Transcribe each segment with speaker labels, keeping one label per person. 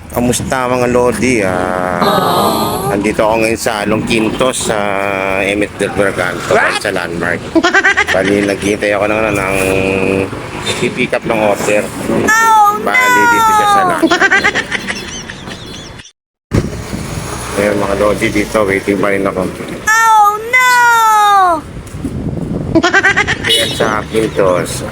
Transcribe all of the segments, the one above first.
Speaker 1: Kamusta mga Lodi? Andito ako ngayon sa Along Quintos sa Emet del Berganto sa Landmark. Bali, naghihintay ako ng pick up ng order. Bali, dito siya sa Landmark. Ngayon mga Lodi, dito waiting pa rin ako.
Speaker 2: Oh no!
Speaker 1: Ayan sa Quintos.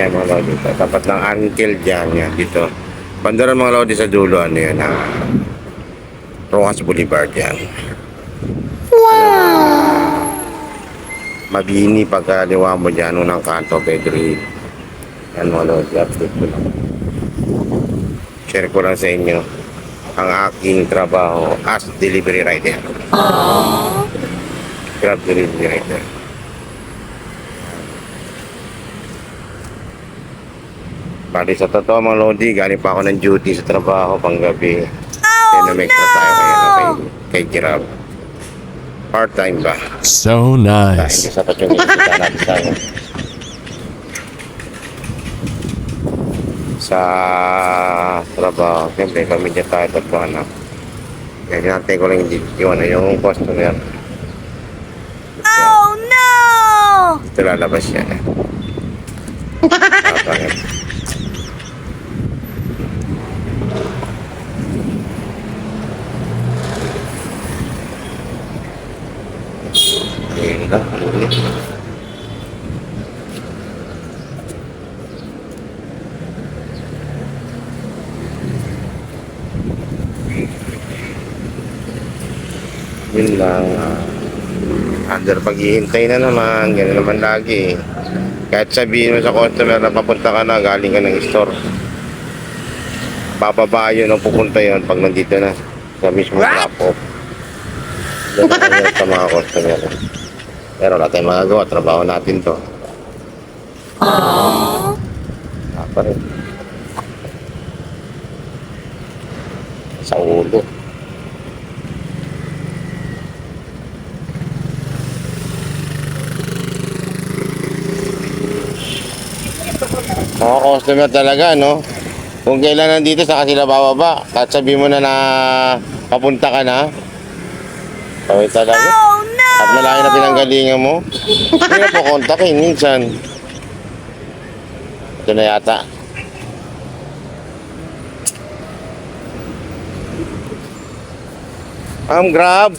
Speaker 1: Ayan mga Lodi, tapat ng Ankel dyan, yan, dito. Bandaran mga Lodi sa dulo, ano yan, Rojas Boulevard yan.
Speaker 2: Wow!
Speaker 1: Mabini pagkaliwa mo dyan, unang kanto, Pedro Hill. Yan mga Lodi, update ko lang. Share ko lang sa inyo ang aking trabaho as delivery rider. Grab delivery rider. Bali sa totoo mga Lodi, galing pa ako ng duty sa trabaho panggabi. Then umextra tayo kay Grab. Part-time ba?
Speaker 3: So
Speaker 1: Dahil
Speaker 3: nice.
Speaker 1: hindi sapat yung inisita natin tayo. Sa trabaho, siyempre pamilya tayo at po anak. Kaya hinantay ko lang yung customer.
Speaker 2: Oh no!
Speaker 1: Ito lalabas siya. Papangit. Ayun lang, ulit. Yun lang. Under paghihintay na naman. Ganun naman lagi. Kahit sabihin mo sa customer na papunta ka na, galing ka ng store. Bababa yun ang pupunta yun pag nandito na. Sa mismo drop-off. Yan ang yun sa mga customer. Pero wala tayong magagawa. Trabaho natin to. Pa rin. Sa ulo. Mga customer talaga, no? Kung kailan nandito, saka sila bababa. At sabi mo na papunta ka na. Kawin talaga.
Speaker 2: Oh no!
Speaker 1: At malayo na pinanggalingan mo. Hindi na po kontakin minsan. Ito na yata. Grab.